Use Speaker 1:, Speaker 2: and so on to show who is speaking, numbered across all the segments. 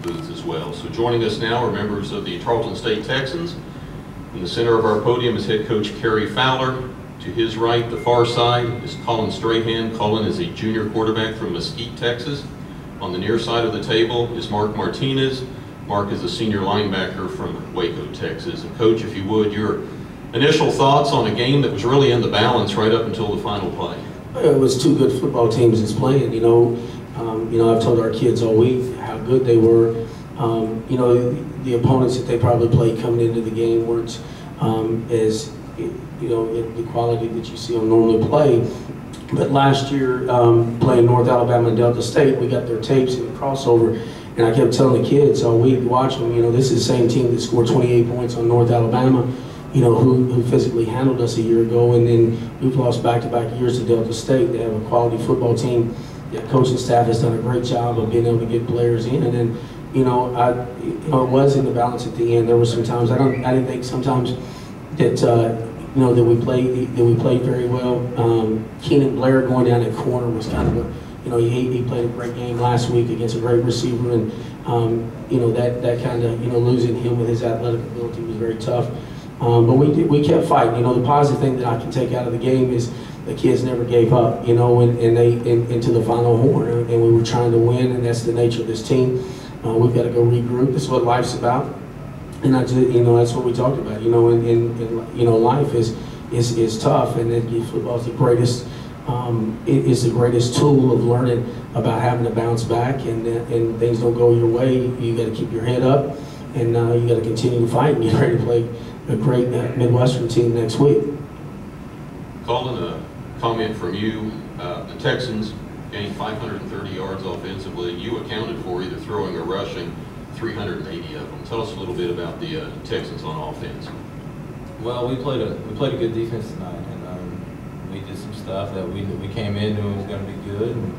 Speaker 1: booths as well. So joining us now are members of the Tarleton State Texans. In the center of our podium is head coach Cary Fowler. To his right, the far side, is Collin Strahan. Collin is a junior quarterback from Mesquite, Texas. On the near side of the table is Marc Martinez. Marc is a senior linebacker from Waco, Texas. And Coach, if you would, your initial thoughts on a game that was really in the balance right up until the final play.
Speaker 2: It was two good football teams that's playing. I've told our kids all week how good they were. The opponents that they probably played coming into the game weren't as the quality that you see them normally play. But last year, playing North Alabama and Delta State, we got their tapes and the crossover, and I kept telling the kids all week, watch them. This is the same team that scored 28 points on North Alabama. Who physically handled us a year ago, and then we've lost back-to-back years to Delta State. They have a quality football team. The coaching staff has done a great job of being able to get players in, and then, it was in the balance at the end. There were some times I didn't think sometimes that that we played very well. Keenan Blair going down that corner was kind of he played a great game last week against a great receiver, and that kind of losing him with his athletic ability was very tough. But we kept fighting. The positive thing that I can take out of the game is the kids never gave up, and they into the final horn, and we were trying to win, and that's the nature of this team. We've got to go regroup. This is what life's about, and that's what we talked about. Life is tough, and football is the greatest. It is the greatest tool of learning about having to bounce back, and things don't go your way. You got to keep your head up, and you got to continue to fight and get ready to play a great Midwestern team next week.
Speaker 1: Collin, a comment from you. The Texans gained 530 yards offensively. You accounted for, either throwing or rushing, 380 of them. Tell us a little bit about the Texans on offense.
Speaker 3: Well, we played a good defense tonight, and we did some stuff that we came in knowing was going to be good, and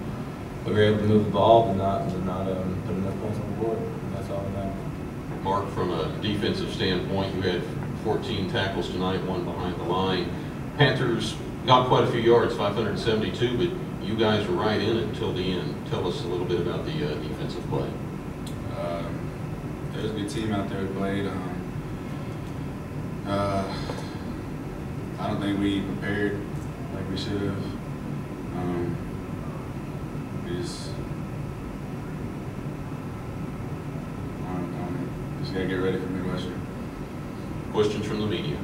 Speaker 3: we were able to move the ball but not put enough points on the board. And that's all that matters.
Speaker 1: Marc, from a defensive standpoint, you had 14 tackles tonight, one behind the line. Panthers got quite a few yards, 572, but you guys were right in it until the end. Tell us a little bit about the defensive play.
Speaker 4: There's a good team out there who played. I don't think we prepared like we should have. We just got to get ready for Midwestern.
Speaker 1: Questions from the media?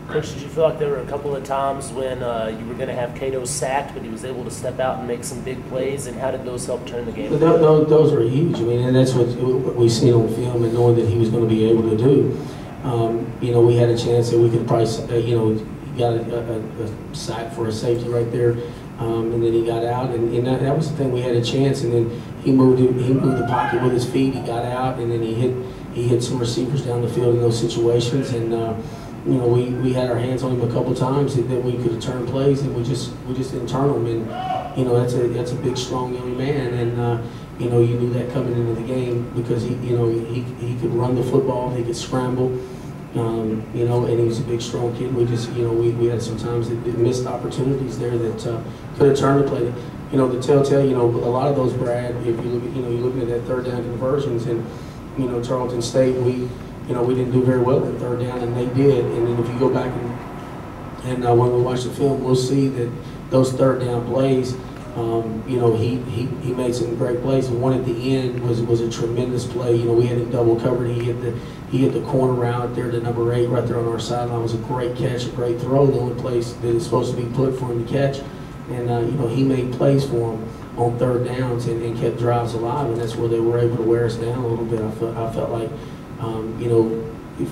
Speaker 5: Coach, did you feel like there were a couple of times when you were going to have Cato sacked, but he was able to step out and make some big plays, and how did those help turn the game?
Speaker 2: Those were huge. And that's what we've seen on film, and knowing that he was going to be able to do. We had a chance that we could probably, got a sack for a safety right there, and then he got out, and that was the thing. We had a chance, and then he moved the pocket with his feet. He got out, and then he hit some receivers down the field in those situations, and we had our hands on him a couple times that we could have turned plays, and we just didn't turn them. And that's a big, strong young man, and you knew that coming into the game because he could run the football, he could scramble, and he was a big, strong kid. We just we had some times that missed opportunities there that could have turned the play. The telltale, a lot of those, Brad, if you look at, you're looking at that third down conversions, and Tarleton State, we didn't do very well in third down, and they did. And then if you go back and when we watch the film, we'll see that those third down plays, he made some great plays. And one at the end was a tremendous play. We had him double covered. He hit the corner route there to number 8 right there on our sideline. It was a great catch, a great throw. The only place that it's supposed to be put for him to catch. And he made plays for him on third downs and kept drives alive. And that's where they were able to wear us down a little bit. I felt like.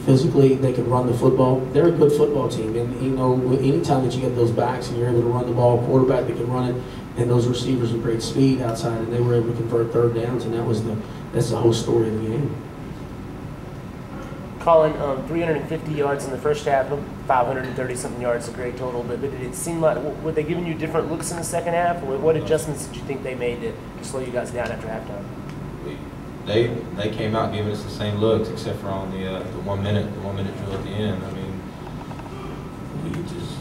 Speaker 2: Physically they could run the football. They're a good football team, and anytime that you get those backs and you're able to run the ball, quarterback that can run it, and those receivers with great speed outside, and they were able to convert third downs, and that's the whole story of the game.
Speaker 5: Collin, 350 yards in the first half, 530-something yards, a great total. But did it seem like, were they giving you different looks in the second half? Or what adjustments did you think they made to slow you guys down after halftime?
Speaker 3: They came out giving us the same looks, except for on the 1 minute drill at the end. I mean,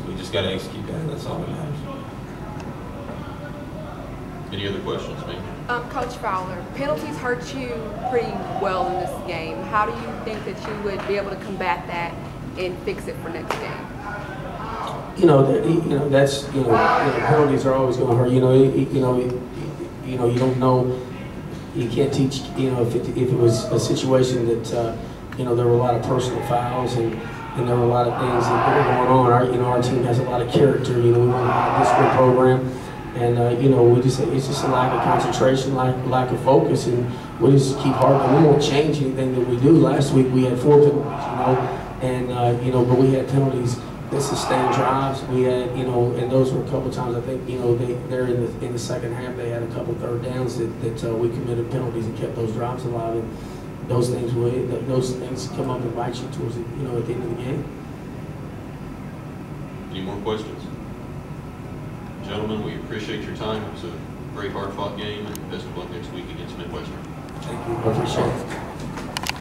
Speaker 3: we just got to execute that. That's all that matters.
Speaker 1: Any other questions, ma'am?
Speaker 6: Coach Fowler, penalties hurt you pretty well in this game. How do you think that you would be able to combat that and fix it for next game?
Speaker 2: That's penalties are always going to hurt. You don't know. You can't teach. If it was a situation that there were a lot of personal fouls and there were a lot of things that were going on. Our team has a lot of character. We run a high discipline program, and it's just a lack of concentration, lack of focus, and we just keep hard. We won't change anything that we do. Last week we had 4 penalties, but we had penalties that sustained drives. We had, and those were a couple times. I think, they're in the second half. They had a couple third downs that we committed penalties and kept those drives alive. And those things come up and bite you towards at the end of the game.
Speaker 1: Any more questions? Gentlemen, we appreciate your time. It was a very hard-fought game, and best of luck next week against Midwestern.
Speaker 2: Thank you. I appreciate it.